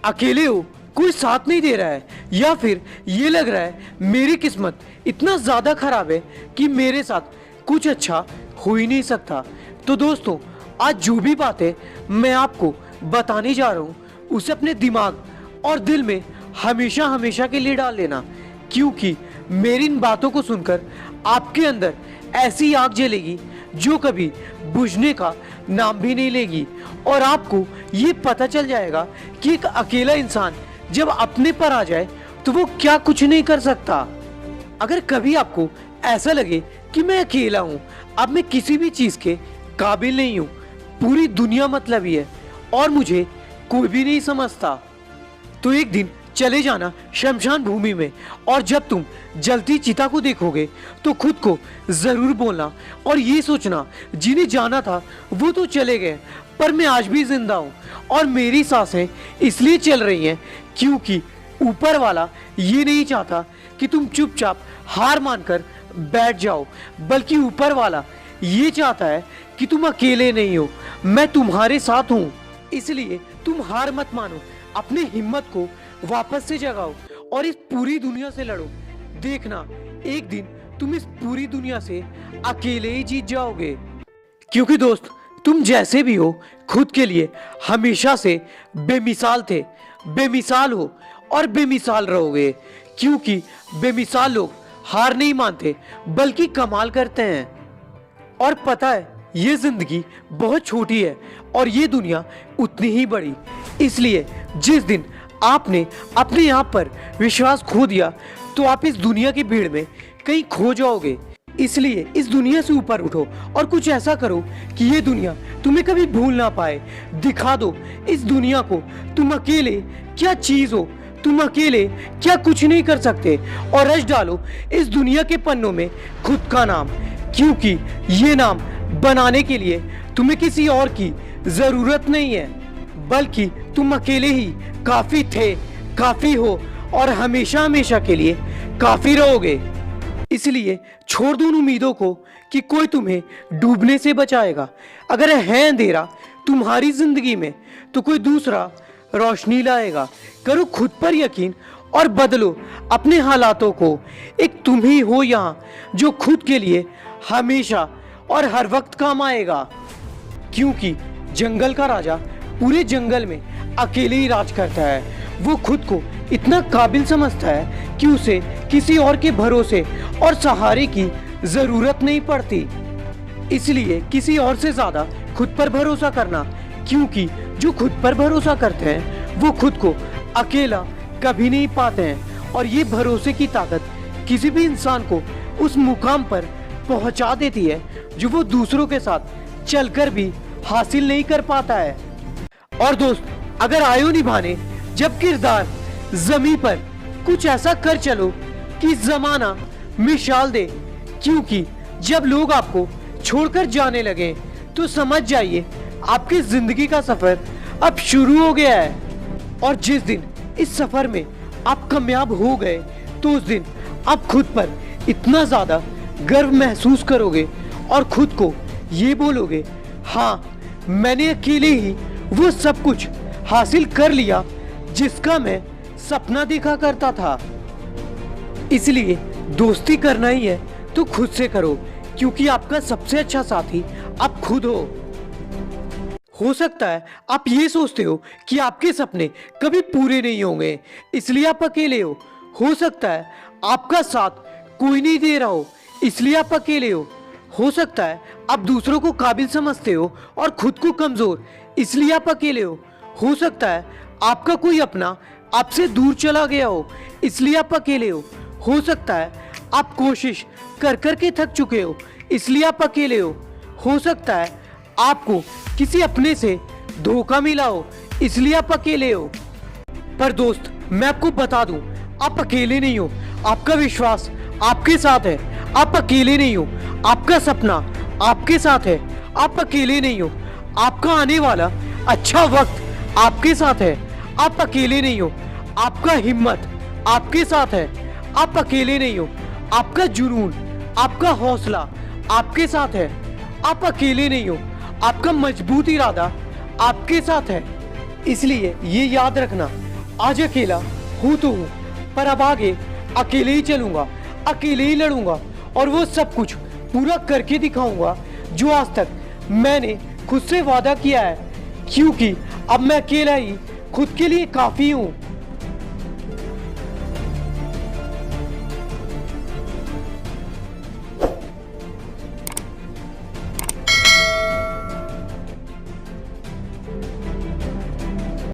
अकेले हो, कोई साथ नहीं दे रहा है, या फिर ये लग रहा है मेरी किस्मत इतना ज़्यादा खराब है कि मेरे साथ कुछ अच्छा हो ही नहीं सकता। तो दोस्तों, आज जो भी बातें मैं आपको बताने जा रहा हूँ उसे अपने दिमाग और दिल में हमेशा हमेशा के लिए डाल लेना, क्योंकि मेरी इन बातों को सुनकर आपके अंदर ऐसी आग जलेगी जो कभी बुझने का नाम भी नहीं लेगी, और आपको ये पता चल जाएगा कि एक अकेला इंसान जब अपने पर आ जाए तो वो क्या कुछ नहीं कर सकता। अगर कभी आपको ऐसा लगे कि मैं अकेला हूँ, अब मैं किसी भी चीज़ के काबिल नहीं हूँ, पूरी दुनिया मतलबी है और मुझे कोई भी नहीं समझता, तो एक दिन चले जाना शमशान भूमि में, और जब तुम जलती चिता को देखोगे तो खुद को जरूर बोलना और ये सोचना, जिन्हें जाना था वो तो चले गए, पर मैं आज भी जिंदा हूँ और मेरी सांसें इसलिए चल रही हैं क्योंकि ऊपर वाला ये नहीं चाहता कि तुम चुपचाप हार मानकर बैठ जाओ, बल्कि ऊपर वाला ये चाहता है कि तुम अकेले नहीं हो, मैं तुम्हारे साथ हूँ। इसलिए तुम हार मत मानो, अपनी हिम्मत को वापस से जगाओ और इस पूरी दुनिया से लड़ो। देखना, एक दिन तुम इस पूरी दुनिया से अकेले ही जीत जाओगे। क्योंकि दोस्त, तुम जैसे भी हो खुद के लिए हमेशा से बेमिसाल थे, बेमिसाल हो और बेमिसाल रहोगे, क्योंकि बेमिसाल लोग हार नहीं मानते बल्कि कमाल करते हैं। और पता है, ये जिंदगी बहुत छोटी है और ये दुनिया उतनी ही बड़ी, इसलिए जिस दिन आपने अपने आप पर विश्वास खो दिया तो आप इस दुनिया की भीड़ में कहीं खो जाओगे। इसलिए इस दुनिया से ऊपर उठो और कुछ ऐसा करो कि ये दुनिया तुम्हें कभी भूल ना पाए। दिखा दो इस दुनिया को तुम अकेले क्या चीज हो, तुम अकेले क्या कुछ नहीं कर सकते, और रच डालो इस दुनिया के पन्नों में खुद का नाम, क्योंकि ये नाम बनाने के लिए तुम्हें किसी और की जरूरत नहीं है, बल्कि तुम अकेले ही काफी थे, काफी हो और हमेशा हमेशा के लिए काफी रहोगे। इसलिए छोड़ दो उन उम्मीदों को कि कोई तुम्हें डूबने से बचाएगा। अगर है अंधेरा तुम्हारी जिंदगी में तो कोई दूसरा रोशनी लाएगा। करो खुद पर यकीन और बदलो अपने हालातों को। एक तुम ही हो यहाँ जो खुद के लिए हमेशा और हर वक्त काम आएगा, क्योंकि जंगल का राजा पूरे जंगल में अकेले ही राज करता है। वो खुद को इतना काबिल समझता है कि उसे किसी और के भरोसे और सहारे की जरूरत नहीं पड़ती। इसलिए किसी और से ज्यादा खुद पर भरोसा करना, क्योंकि जो खुद पर भरोसा करते हैं वो खुद को अकेला कभी नहीं पाते हैं, और ये भरोसे की ताकत किसी भी इंसान को उस मुकाम पर पहुंचा देती है जो वो दूसरों के साथ चलकर भी हासिल नहीं कर पाता है। और दोस्त, अगर आयो निभाने जब किरदार जमीन पर, कुछ ऐसा कर चलो कि जमाना मिसाल दे, क्योंकि जब लोग आपको छोड़कर जाने लगे तो समझ जाइए आपकी जिंदगी का सफर अब शुरू हो गया है। और जिस दिन इस सफर में आप कामयाब हो गए तो उस दिन आप खुद पर इतना ज्यादा गर्व महसूस करोगे और खुद को ये बोलोगे, हाँ, मैंने अकेले ही वो सब कुछ हासिल कर लिया जिसका मैं सपना देखा करता था। इसलिए दोस्ती करना ही है तो खुद से करो, क्योंकि आपका सबसे अच्छा साथी आप खुद हो सकता है आप ये सोचते हो कि आपके सपने कभी पूरे नहीं होंगे, इसलिए आप अकेले हो सकता है आपका साथ कोई नहीं दे रहा हो, इसलिए आप अकेले हो सकता है आप दूसरों को काबिल समझते हो और खुद को कमजोर, इसलिए आप अकेले हो सकता है आपका कोई अपना आपसे दूर चला गया हो, इसलिए आप अकेले हो सकता है आप कोशिश कर कर के थक चुके हो, इसलिए आप अकेले हो सकता है आपको किसी अपने से धोखा मिला हो, इसलिए आप अकेले हो। पर दोस्त, मैं आपको बता दूं, आप अकेले नहीं हो, आपका विश्वास आपके साथ है, आप अकेले नहीं हो, आपका सपना आपके साथ है, आप अकेले नहीं हो, आपका आने वाला अच्छा वक्त आपके साथ है, आप अकेले नहीं हो, आपका हिम्मत आपके साथ है, आप अकेले नहीं हो, आपका जुनून, आपका हौसला आपके साथ है, आप अकेले नहीं हो, आपका मजबूत इरादा आपके साथ है। इसलिए ये याद रखना, आज अकेला हूँ तो हूँ, पर अब आगे अकेले ही चलूंगा, अकेले ही लड़ूंगा और वो सब कुछ पूरा करके दिखाऊंगा जो आज तक मैंने खुद से वादा किया है, क्योंकि अब मैं अकेला ही खुद के लिए काफी हूँ।